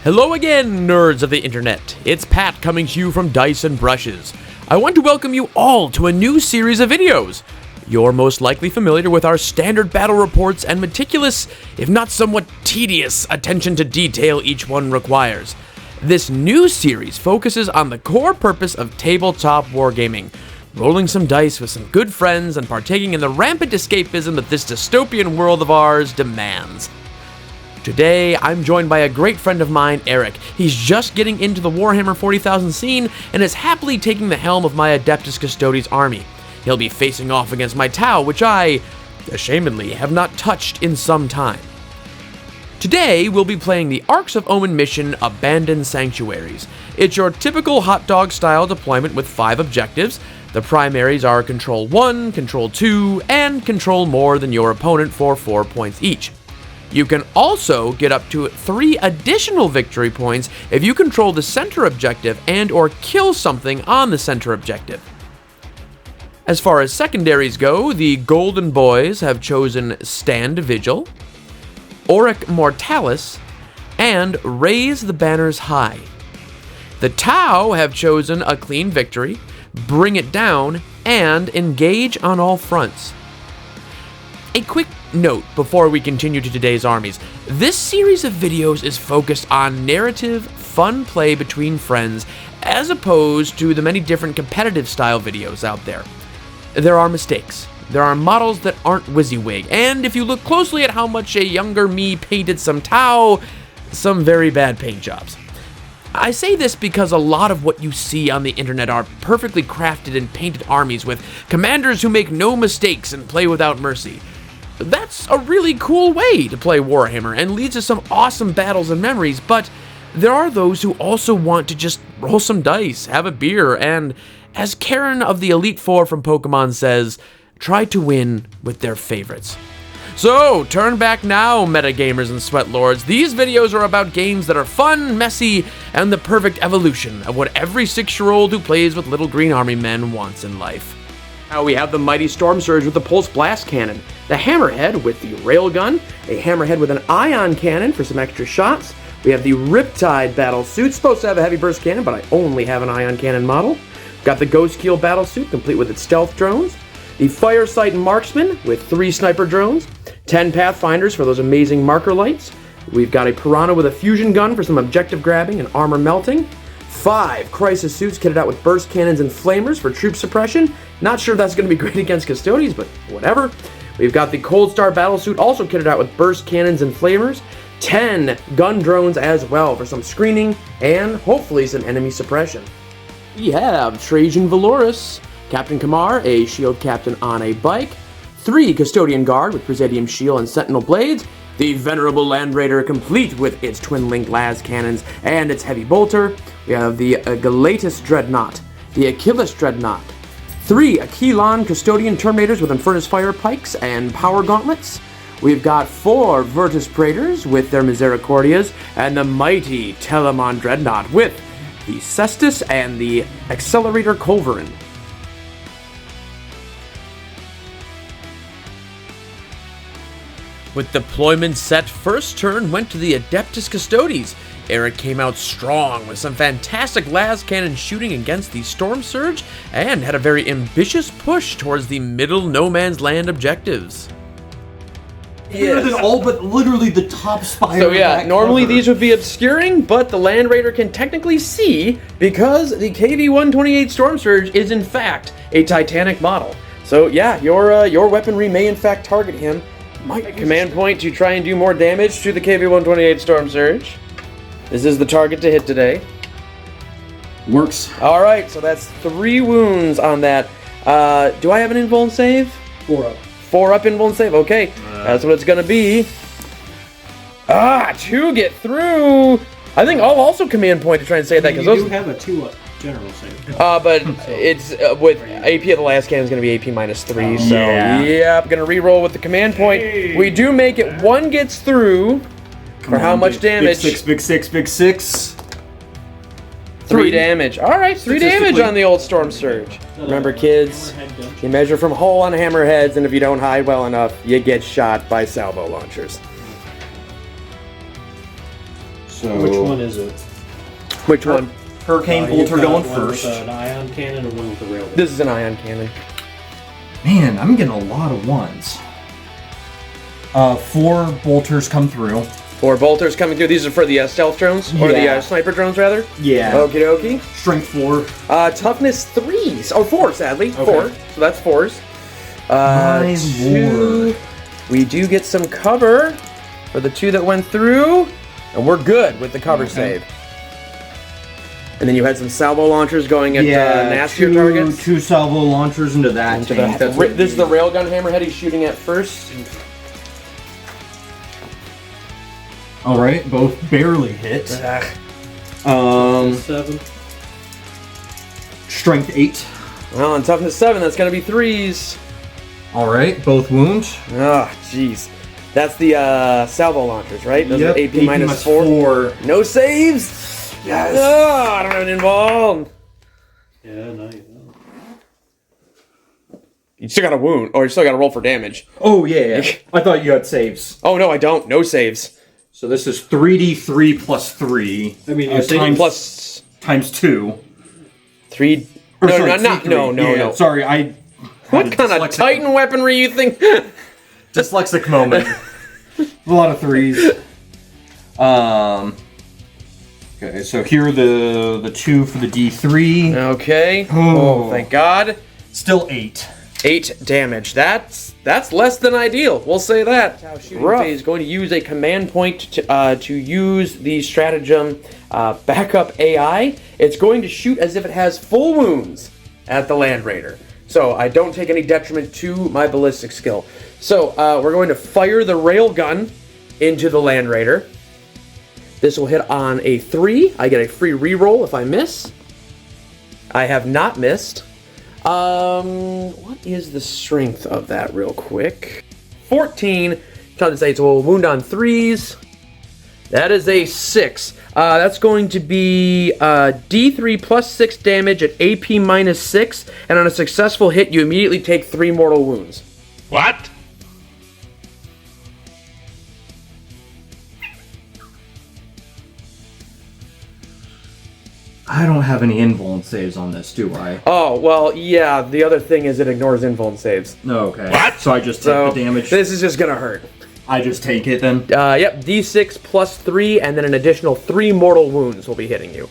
Hello again, nerds of the internet. It's Pat coming to you from Dice and Brushes. I want to welcome you all to a new series of videos. You're most likely familiar with our standard battle reports and meticulous, if not somewhat tedious, attention to detail each one requires. This new series focuses on the core purpose of tabletop wargaming, rolling some dice with some good friends and partaking in the rampant escapism that this dystopian world of ours demands. Today, I'm joined by a great friend of mine, Eric. He's just getting into the Warhammer 40,000 scene and is happily taking the helm of my Adeptus Custodes army. He'll be facing off against my Tau, which I, ashamedly, have not touched in some time. Today, we'll be playing the Arks of Omen mission, Abandoned Sanctuaries. It's your typical hot dog style deployment with 5 objectives. The primaries are Control 1, Control 2, and control more than your opponent for 4 points each. You can also get up to 3 additional victory points if you control the center objective and or kill something on the center objective. As far as secondaries go, the Golden Boys have chosen Stand Vigil, Auric Mortalis, and Raise the Banners High. The Tau have chosen A Clean Victory, Bring It Down, and Engage on All Fronts. A quick note before we continue to today's armies. This series of videos is focused on narrative, fun play between friends, as opposed to the many different competitive style videos out there. There are mistakes. There are models that aren't WYSIWYG, and if you look closely at how much a younger me painted some Tau, some very bad paint jobs. I say this because a lot of what you see on the internet are perfectly crafted and painted armies with commanders who make no mistakes and play without mercy. That's a really cool way to play Warhammer and leads to some awesome battles and memories, but there are those who also want to just roll some dice, have a beer, and, as Karen of the Elite Four from Pokemon says, try to win with their favorites. So, turn back now, metagamers and sweatlords. These videos are about games that are fun, messy, and the perfect evolution of what every 6-year-old who plays with little green army men wants in life. Now we have the mighty Storm Surge with the Pulse Blast Cannon, the Hammerhead with the Railgun, a Hammerhead with an Ion Cannon for some extra shots. We have the Riptide Battle Suit, supposed to have a heavy burst cannon, but I only have an Ion Cannon model. Got the Ghost Keel Battle Suit, complete with its stealth drones. The Firesight Marksman with 3 sniper drones. 10 Pathfinders for those amazing marker lights. We've got a Piranha with a fusion gun for some objective grabbing and armor melting. 5 Crisis Suits kitted out with burst cannons and flamers for troop suppression. Not sure if that's going to be great against Custodes, but whatever. We've got the Cold Star Battle Suit also kitted out with burst cannons and flamers. 10 gun drones as well for some screening and hopefully some enemy suppression. We have Trajan Valoris, Captain Kamar, a shield captain on a bike. 3 Custodian Guard with Presidium Shield and Sentinel Blades. The Venerable Land Raider complete with its twin-linked las cannons and its heavy bolter. We have the Galatus Dreadnought, the Achilles Dreadnought. 3 Aquilon Custodian Terminators with Infernus Fire Pikes and Power Gauntlets. We've got 4 Virtus Praetors with their Misericordias, and the mighty Telemon Dreadnought with the Cestus and the Accelerator Culverin. With deployment set, first turn went to the Adeptus Custodes. Eric came out strong with some fantastic las cannon shooting against the Storm Surge and had a very ambitious push towards the middle no man's land objectives. Better than all but literally the top spire. So yeah, normally these would be obscuring, but the Land Raider can technically see because the KV-128 Storm Surge is in fact a Titanic model. So yeah, your weaponry may in fact target him. Might command point to try and do more damage to the KV-128 Storm Surge. This is the target to hit today. Works. Alright, so that's 3 wounds on that. Do I have an invuln save? 4 up. 4 up invuln save? Okay, that's what it's gonna be. 2 get through! I think I'll also command point to try and save that, because those... You do have a 2 up general save. But it's, with AP of the last cannon is gonna be AP -3, so... Yeah, I'm gonna reroll with the command point. Hey. We do make it. 1 gets through. For how much damage? Big six. 3 damage. Alright, 3 damage on the old Storm Surge. Remember, kids, you measure from hull on hammerheads, and if you don't hide well enough, you get shot by salvo launchers. So Which one is it? Which one? Hurricane You've bolter got going one with first. an ion cannon and one with a railgun. This is an ion cannon. Man, I'm getting a lot of ones. 4 bolters come through. 4 bolters coming through. These are for the stealth drones? Or the Yeah. sniper drones, rather? Yeah. Okie dokie. Strength 4. Toughness 3s. Oh, 4, sadly. Okay. 4. So that's 4s. My 2. lord. We do get some cover for the 2 that went through. And we're good with the cover save. And then you had some salvo launchers going at nastier targets. 2 salvo launchers into that tank. This is the railgun hammerhead he's shooting at first. Alright, both barely hit. 7. Strength 8. Well, on toughness 7, that's going to be 3s. Alright, both wounds. Oh, jeez. That's the salvo launchers, right? Those are AP minus 4. 4. No saves? Yes. Oh, I don't have it involved. Yeah, no, you know. You still got a wound, or you still got to roll for damage. Oh, yeah. I thought you had saves. Oh, no, I don't. No saves. So this is 3d3 plus 3. I mean, you're saying times, Plus times 2. 3. Or No, sorry, no, T3. no, no, Yeah, no. Sorry, I... What kind of Titan weaponry you think? Dyslexic moment. A lot of 3s. Okay, so here are the 2 for the D3. Okay. Oh. Oh, thank God. Still 8. 8 damage. That's less than ideal. We'll say that. How shooting phase is going to use a command point to use the stratagem backup AI. It's going to shoot as if it has full wounds at the Land Raider. So I don't take any detriment to my ballistic skill. So we're going to fire the railgun into the Land Raider. This will hit on a 3. I get a free reroll if I miss. I have not missed. What is the strength of that real quick? 14. Trying to say it's a wound on 3s. That is a 6. That's going to be D3 plus 6 damage at AP minus 6. And on a successful hit, you immediately take 3 mortal wounds. What? I don't have any invuln saves on this, do I? Oh, well, yeah. The other thing is it ignores invuln saves. No, okay. What? So I just take So the damage. this is just going to hurt. I just take it then. Yep, D6 plus 3, and then an additional 3 mortal wounds will be hitting you.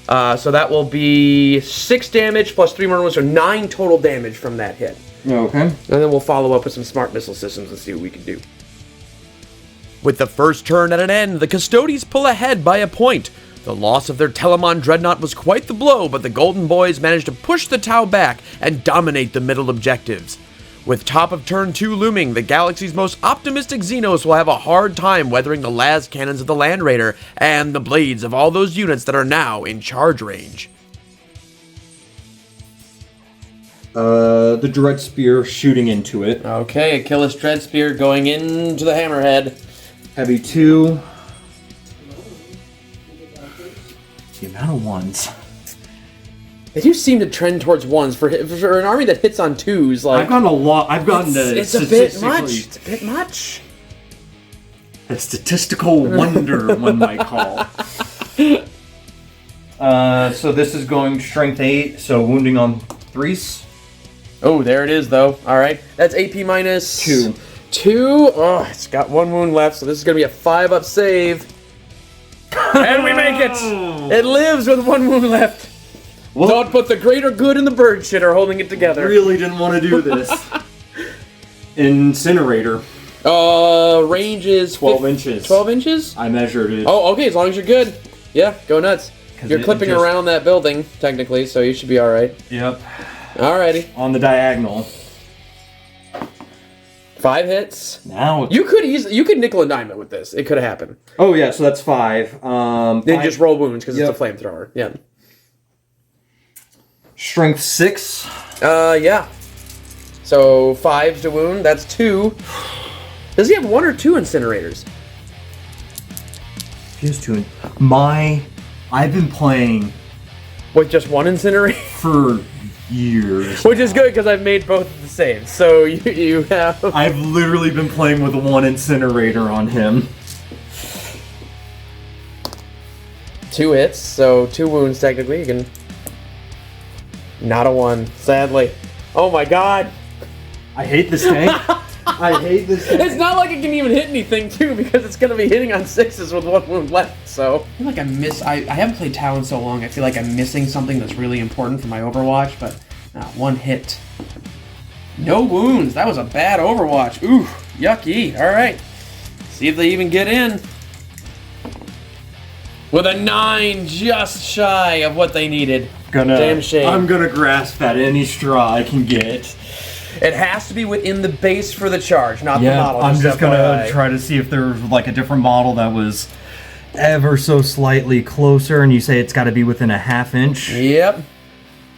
So that will be 6 damage plus 3 mortal wounds, so 9 total damage from that hit. Okay. And then we'll follow up with some smart missile systems and see what we can do. With the first turn at an end, the Custodes pull ahead by a point. The loss of their Telemon dreadnought was quite the blow, but the Golden Boys managed to push the Tau back and dominate the middle objectives. With top of turn 2 looming, the galaxy's most optimistic Xenos will have a hard time weathering the las cannons of the Land Raider and the blades of all those units that are now in charge range. The Dread Spear shooting into it. Okay, Achilles Dread Spear going into the Hammerhead. Heavy 2. The amount of ones. They do seem to trend towards 1s for an army that hits on 2s. Like I've gotten a lot. I've gotten to it's a bit much. It's a bit much. A statistical wonder, one might call. So this is going strength 8, so wounding on 3s. Oh, there it is, though. All right, that's AP minus 2. 2. Oh, it's got 1 wound left, so this is gonna be a 5-up save. And we make it. It lives with 1 wound left. Well, Don't put the greater good and the bird shit are holding it together. really didn't want to do this. Incinerator. Range is 12 inches. 12 inches? I measured it. Oh, okay, as long as you're good. Yeah, go nuts. 'Cause You're it clipping just- around that building, technically, so you should be alright. Yep. Alrighty. On the diagonal. 5 hits. Now. You could nickel and dime it with this. It could happen. Oh yeah, so that's 5. Then 5 just roll wounds because Yep. it's a flamethrower. Yeah. Strength 6. Yeah. So 5s to wound. That's 2. Does he have 1 or 2 incinerators? Here's 2. I've been playing With just 1 incinerator? for years. Which is good because I've made both of the saves. So you have. I've literally been playing with 1 incinerator on him. 2 hits, so 2 wounds technically. You can... Not a 1, sadly. Oh my god! I hate this tank. I hate this tank. It's not like it can even hit anything, too, because it's going to be hitting on 6s with 1 wound left, so... I feel like I haven't played Tau in so long, I feel like I'm missing something that's really important for my Overwatch, but... 1 hit. No wounds! That was a bad Overwatch. Ooh, yucky. Alright. See if they even get in. With a 9, just shy of what they needed. Damn shame. I'm gonna grasp at any straw I can get. It has to be within the base for the charge, not the model. I'm just gonna FYI. try to see if there's like a different model that was ever so slightly closer, and you say it's got to be within a ½ inch. Yep.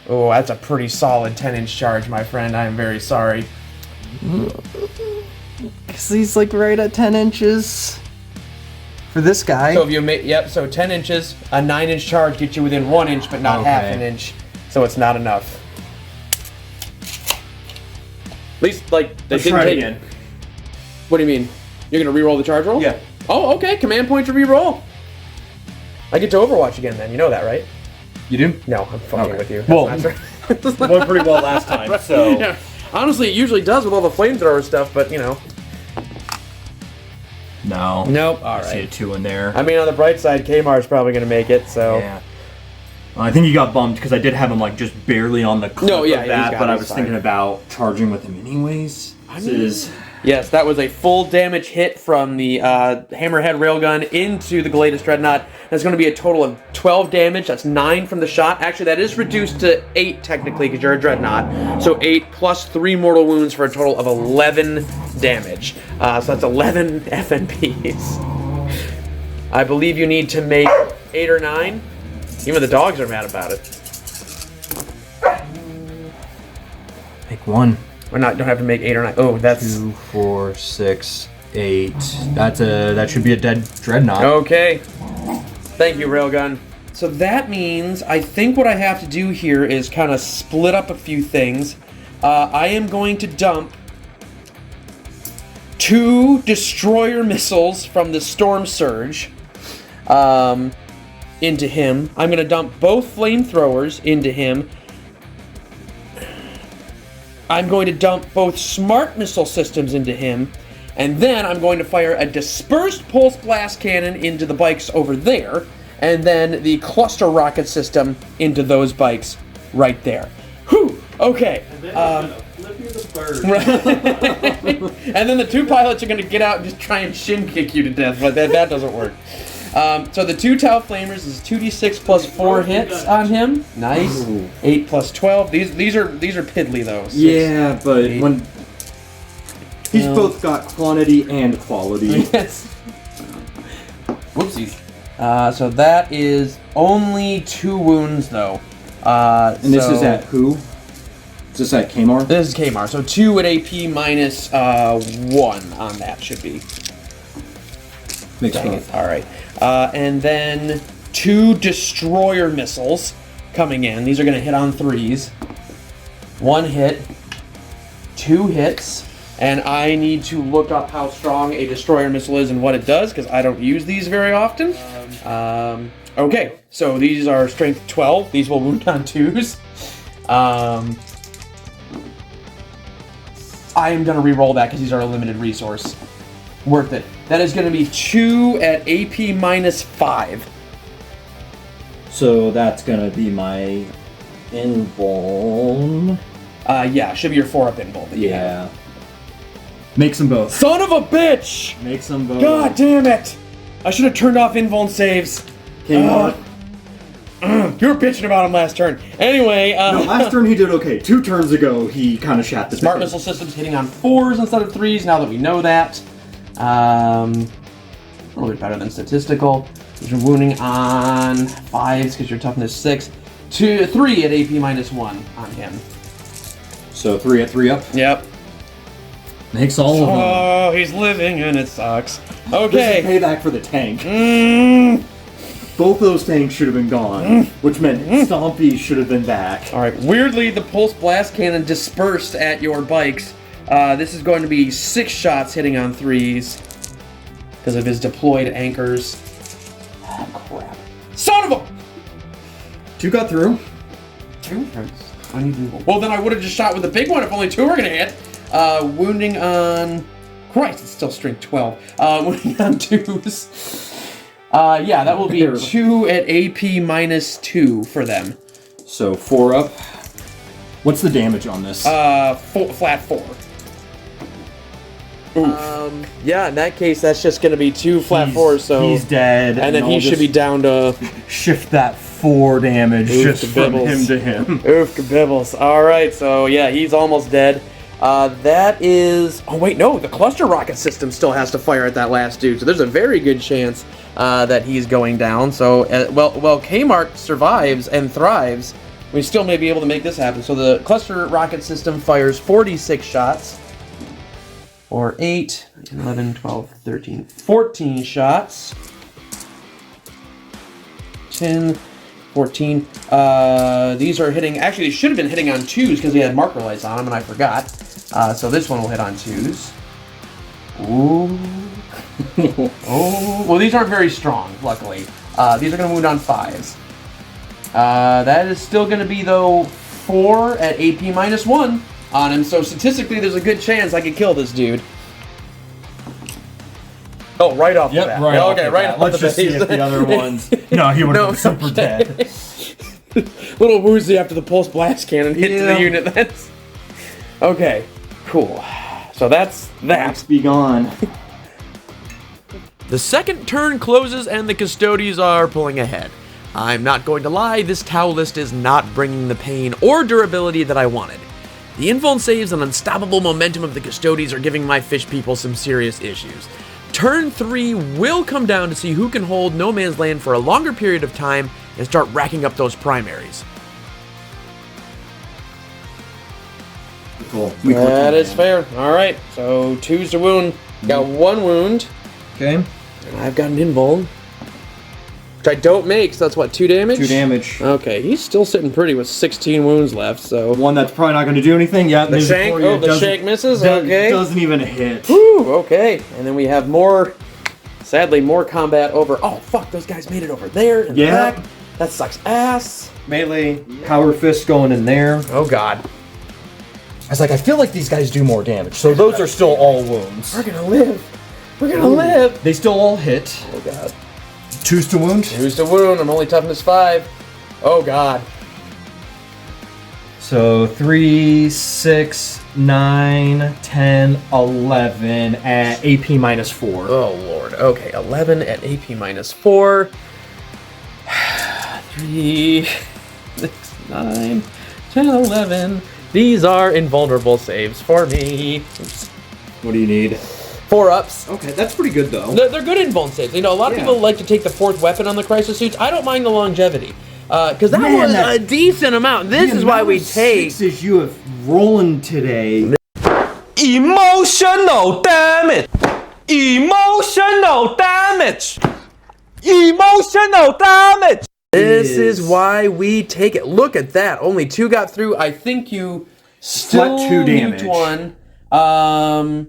Oh, that's a pretty solid 10-inch charge, my friend. I am very sorry. Cause he's like right at 10 inches for this guy. So if you make, so 10 inches, a 9-inch charge gets you within 1 inch, but not half an inch. So it's not enough. At least, like, they Let's didn't try it take again. What do you mean? You're gonna re-roll the charge roll? Yeah. Oh, okay. Command point to re-roll. I get to Overwatch again then. You know that, right? You do? No, I'm fucking Okay. with you. Well, That's it went pretty well last time, so. Yeah. Honestly, it usually does with all the flamethrower stuff, but you know. No. Nope. All I see a right. 2 in there. I mean, on the bright side, Kmar's probably gonna make it. So. Yeah. I think he got bummed because I did have him like just barely on the clip No, yeah, of he's that, got but it, I he's was fine. thinking about charging with him anyways. Yes, that was a full damage hit from the Hammerhead Railgun into the Gladas Dreadnought. That's going to be a total of 12 damage. That's 9 from the shot. Actually, that is reduced to 8 technically because you're a Dreadnought. So 8 plus 3 mortal wounds for a total of 11 damage. So that's 11 FNPs. I believe you need to make 8 or 9. Even the dogs are mad about it. Make 1. Or not, don't have to make 8 or 9. Oh, that's... 2, 4, 6, 8. That should be a dead Dreadnought. Okay. Thank you, Railgun. So that means I think what I have to do here is kind of split up a few things. I am going to dump 2 destroyer missiles from the Storm Surge into him. I'm going to dump both flamethrowers into him. I'm going to dump both smart missile systems into him, and then I'm going to fire a dispersed pulse blast cannon into the bikes over there, and then the cluster rocket system into those bikes right there. Whew! Okay. And then flip you the bird. And then the 2 pilots are going to get out and just try and shin kick you to death, but that doesn't work. So the 2 Tau Flamers is 2d6 plus 4 hits on him. Nice. 8 plus 12. These are piddly though. 6, Yeah, but 8. when he's both got quantity and quality. Yes. Whoopsies. So that is only 2 wounds though. And this is at who? Is this at Kmar? This is Kmar. So 2 at AP minus 1 on that should be. Makes Dang both. it. All right. And then 2 destroyer missiles coming in. These are going to hit on 3s. 1 hit, 2 hits, and I need to look up how strong a destroyer missile is and what it does because I don't use these very often. Okay, so these are strength 12. These will wound on 2s. I am going to re-roll that because these are a limited resource. Worth it. That is going to be 2 at AP minus 5. So that's gonna be my invuln. Yeah, should be your 4 up invuln. Yeah. Makes them both. Son of a bitch! Makes them both. God damn it! I should have turned off invuln saves. Kmar. You were bitching about him last turn. Anyway, No, last turn he did okay. 2 turns ago he kind of shat the smart bed. missile systems hitting on 4s instead of 3s. Now that we know that, a little bit better than statistical. You're wounding on 5s because you're toughness 6. 3 at AP minus 1 on him. So 3 at 3 up. Yep. Makes all of them. Oh, he's living and it sucks. This Okay. is payback for the tank. Mm. Both those tanks should have been gone, which meant Stompy should have been back. All right. Weirdly, the pulse blast cannon dispersed at your bikes. This is going to be 6 shots hitting on 3s because of his deployed anchors. Oh, crap. Son of a 2 got through. 2? Well, then I would have just shot with the big one if only 2 were going to hit. Wounding on... Christ, it's still strength 12. Wounding on 2s. Yeah, that will be 2 at AP minus 2 for them. So 4 up. What's the damage on this? Flat 4. Yeah, in that case, that's just going to be 2 flat 4s, so... He's dead. And then he should be down to... Shift that 4 damage just from him to him. Oof, kabibbles. Alright, so yeah, he's almost dead. That is... Oh, wait, no, the cluster rocket system still has to fire at that last dude, so there's a very good chance that he's going down. So, well, Kmart survives and thrives. We still may be able to make this happen. So the cluster rocket system fires 46 shots. Or 8, 11, 12, 13, 14 shots. 10, 14. These are hitting... Actually, they should have been hitting on 2s because they had marker lights on them, and I forgot. So this one will hit on 2s. Ooh. Oh. Well, these aren't very strong, luckily. These are going to wound on 5s. That is still going to be, though, 4 at AP minus 1 on him. So statistically, there's a good chance I could kill this dude. Oh, right off the bat. Right off okay, the right bat. off Let's the just see if the other ones... No, he would have been super dead. Little woozy after the pulse blast cannon hit to the unit. That's okay. Cool. So that's that. Let's be gone. The second turn closes and the Custodes are pulling ahead. I'm not going to lie, this Tau list is not bringing the pain or durability that I wanted. The invuln saves and unstoppable momentum of the Custodes are giving my fish people some serious issues. Turn 3 will come down to see who can hold no man's land for a longer period of time and start racking up those primaries. Cool. That is fair. Alright, so 2s to wound. Got 1 wound. Okay. And I've got an invuln. Which I don't make, so that's what, 2 damage? 2 damage. Okay, he's still sitting pretty with 16 wounds left, so... One that's probably not going to do anything. Yeah, the shank, the shank misses? Okay. Doesn't even hit. Whew, okay. And then we have more, sadly, more combat over... Oh, fuck, those guys made it over there in the back. That sucks ass. Melee, power fist going in there. Oh, God. I was like, I feel like these guys do more damage, so those are still all wounds. We're gonna live. We're gonna live. They still all hit. Oh, God. 2s to wound? 2s to wound. I'm only toughness 5. Oh, God. So 3, 6, 9, 10, 11 at AP minus 4. Oh, Lord. Okay, 11 at AP minus 4. 3, 6, 9, 10, 11. These are invulnerable saves for me. Oops. What do you need? 4 ups. Okay, that's pretty good though. They're good invuln saves. You know, a lot of people like to take the 4th weapon on the crisis suits. I don't mind the longevity. Because that was a decent amount. This is why we take... 6s you have rolling today. Emotional damage! Emotional damage! Emotional damage! This is why we take it. Look at that. Only 2 got through. I think you still flat 2 damage. Nuked 1.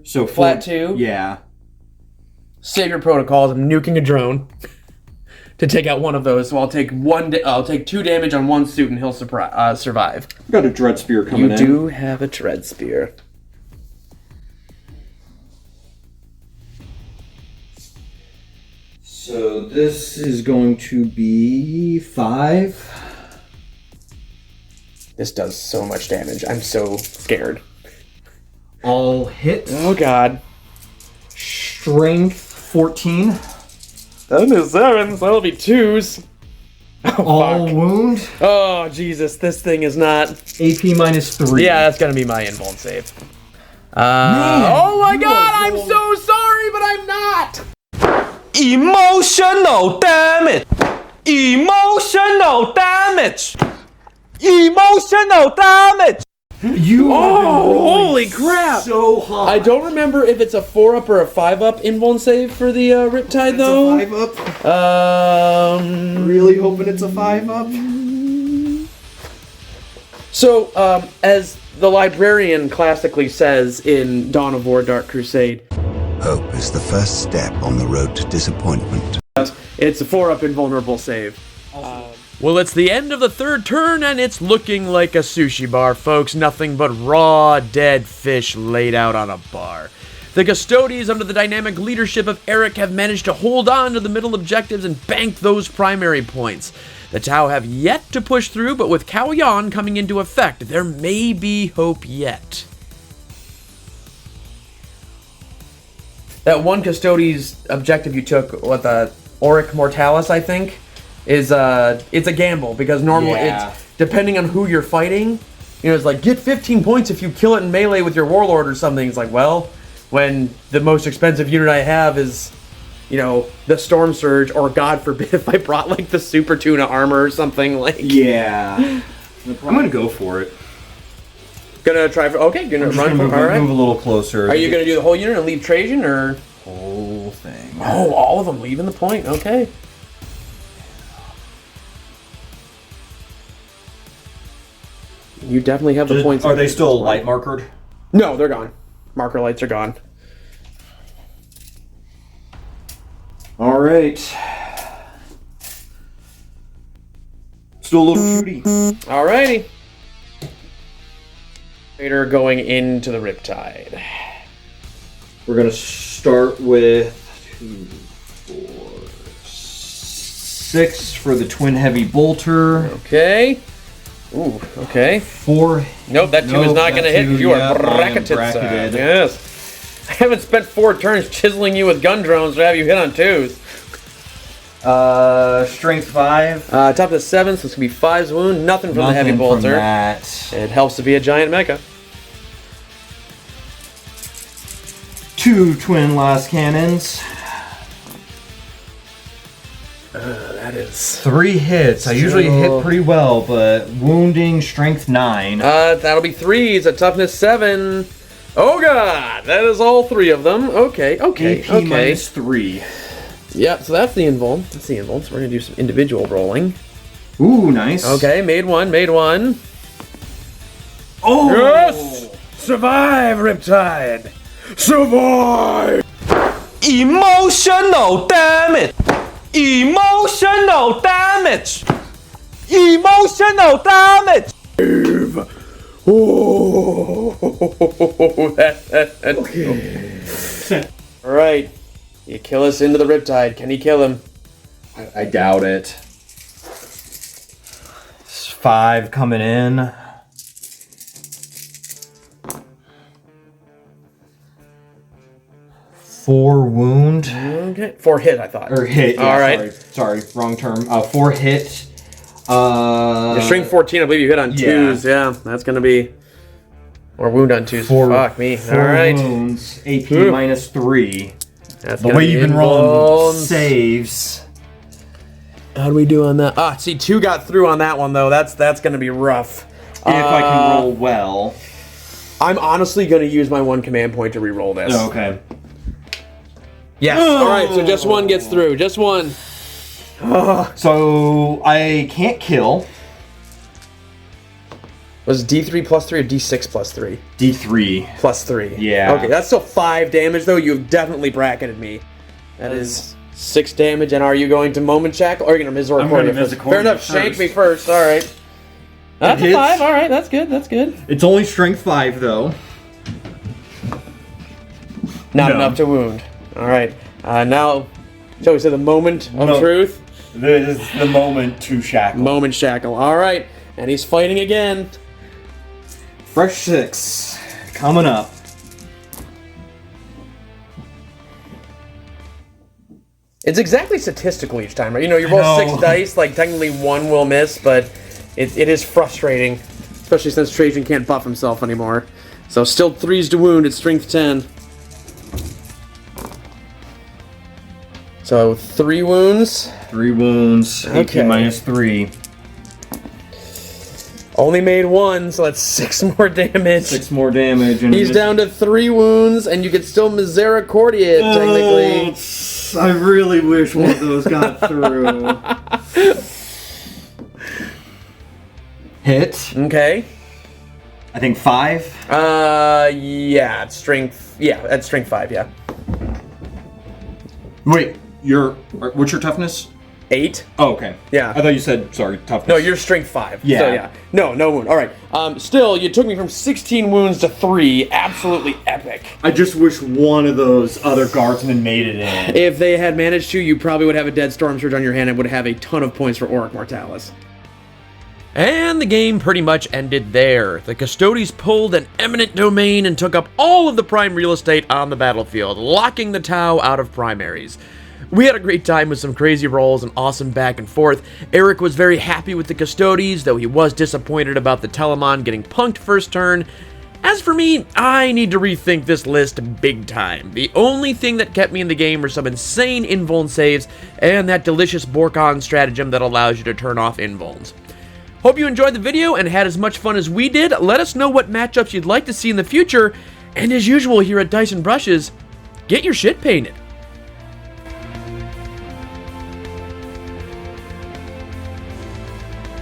So flat 2. Yeah. Savior protocols. I'm nuking a drone to take out one of those. So I'll take 2 damage on 1 suit and he'll survive. Got a dread spear coming in. You do have a dread spear. So this is going to be 5. This does so much damage. I'm so scared. All hit. Oh, God. Strength 14. That is 7, so that'll be 2s. Oh, all fuck. Wound. Oh, Jesus, this thing is not... AP minus 3. Yeah, that's gonna be my invuln save. Oh my God, I'm so sorry, but I'm not! Emotional damage! Emotional damage! Emotional damage! You holy crap! So hot. I don't remember if it's a 4-up or a 5-up invuln save for the Riptide, though. It's a 5-up. Really hoping it's a 5-up. So, as the librarian classically says in Dawn of War Dark Crusade, hope is the first step on the road to disappointment. it's a 4-up invulnerable save. Well, it's the end of the third turn, and it's looking like a sushi bar, folks. Nothing but raw, dead fish laid out on a bar. The Custodes, under the dynamic leadership of Eric, have managed to hold on to the middle objectives and bank those primary points. The Tau have yet to push through, but with Cao Yan coming into effect, there may be hope yet. That one Custodes objective you took, what, the Auric Mortalis, I think, is it's a gamble, because normally it's, depending on who you're fighting, you know, it's like, get 15 points if you kill it in melee with your Warlord or something. It's like, well, when the most expensive unit I have is, you know, the Storm Surge, or God forbid if I brought like the Super Tuna armor or something, like... Yeah. I'm gonna go for it. Gonna try for... Okay, gonna run for... Alright. Move a little closer. Are you gonna do the whole unit and leave Trajan, or... Whole thing. Oh, all of them leaving the point, okay. You definitely have the points. Are they still light markered? No, they're gone. Marker lights are gone. All right. Still a little shooty. Alrighty. Raider going into the Riptide. We're gonna start with 2, 4, 6 for the twin heavy bolter. Okay. Ooh, okay. 4. Nope, that 2 is not going to hit because you are bracketed. Yes. I haven't spent 4 turns chiseling you with gun drones to have you hit on 2s. Strength 5. Top to 7, so it's going to be 5's wound. Nothing from the heavy bolter. From that. It helps to be a giant mecha. 2 twin last cannons. That is 3 hits. I usually hit pretty well, but wounding, strength 9. That'll be 3s, a toughness 7. Oh god, that is all 3 of them. Okay. AP minus 3. Yep, so that's the invuln. That's the invuln. So we're gonna do some individual rolling. Ooh, nice. Okay, made one. Oh! Yes! Survive, Riptide! Survive! Emotional damage! Emotional damage! Emotional damage! Oh, okay. Alright. You kill us into the Riptide. Can he kill him? I doubt it. 5 coming in. 4 wound. Okay. 4 hit, I thought. Or hit. Yeah, all right. Sorry, wrong term. 4 hit. Your strength 14, I believe you hit on 2s. Yeah, that's going to be... Or wound on 2s. Fuck me. 4 all right. wounds. AP minus 3. That's the way you've been rolling saves. How do we do on that? Ah, see, 2 got through on that one, though. That's going to be rough. If I can roll well. I'm honestly going to use my 1 command point to re-roll this. Oh, okay. Yes. All right, so just 1 gets through. Just 1. So I can't kill. Was it D3 plus 3 or D6 plus 3? D3. Plus 3. Yeah. Okay, that's still 5 damage, though. You've definitely bracketed me. That is 6 damage, and are you going to Moment Shackle? Or are you going to Misericordia first? Fair enough, shank me first. All right. That's a 5. All right, that's good. That's good. It's only strength 5, though. Not enough to wound. All right. Now, shall we say the moment of truth? This is the moment to shackle. Moment Shackle. All right. And he's fighting again. Fresh 6. Coming up. It's exactly statistical each time, right? You know, you roll 6 dice, like technically 1 will miss, but it is frustrating. Especially since Trajan can't buff himself anymore. So still 3s to wound at strength 10. So 3 wounds. 3 wounds. Okay. AP minus 3. Only made 1, so that's 6 more damage. 6 more damage. And He's down to 3 wounds, and you can still Misericordia it, technically. I really wish one of those got through. Hit. Okay. I think 5. Yeah, it's strength. Yeah, that's strength 5. Yeah. Wait, what's your toughness? 8. Oh, okay. Yeah. I thought you said, sorry, toughness. No, you're strength 5. Yeah. So, yeah. No wound. All right. Still, you took me from 16 wounds to 3. Absolutely epic. I just wish one of those other guardsmen made it in. If they had managed to, you probably would have a dead storm surge on your hand and would have a ton of points for Auric Mortalis. And the game pretty much ended there. The Custodes pulled an eminent domain and took up all of the prime real estate on the battlefield, locking the Tau out of primaries. We had a great time with some crazy rolls and awesome back and forth. Eric was very happy with the Custodes, though he was disappointed about the Telemon getting punked first turn. As for me, I need to rethink this list big time. The only thing that kept me in the game were some insane invuln saves and that delicious Borkon stratagem that allows you to turn off invulns. Hope you enjoyed the video and had as much fun as we did. Let us know what matchups you'd like to see in the future. And as usual here at Dice and Brushes, get your shit painted.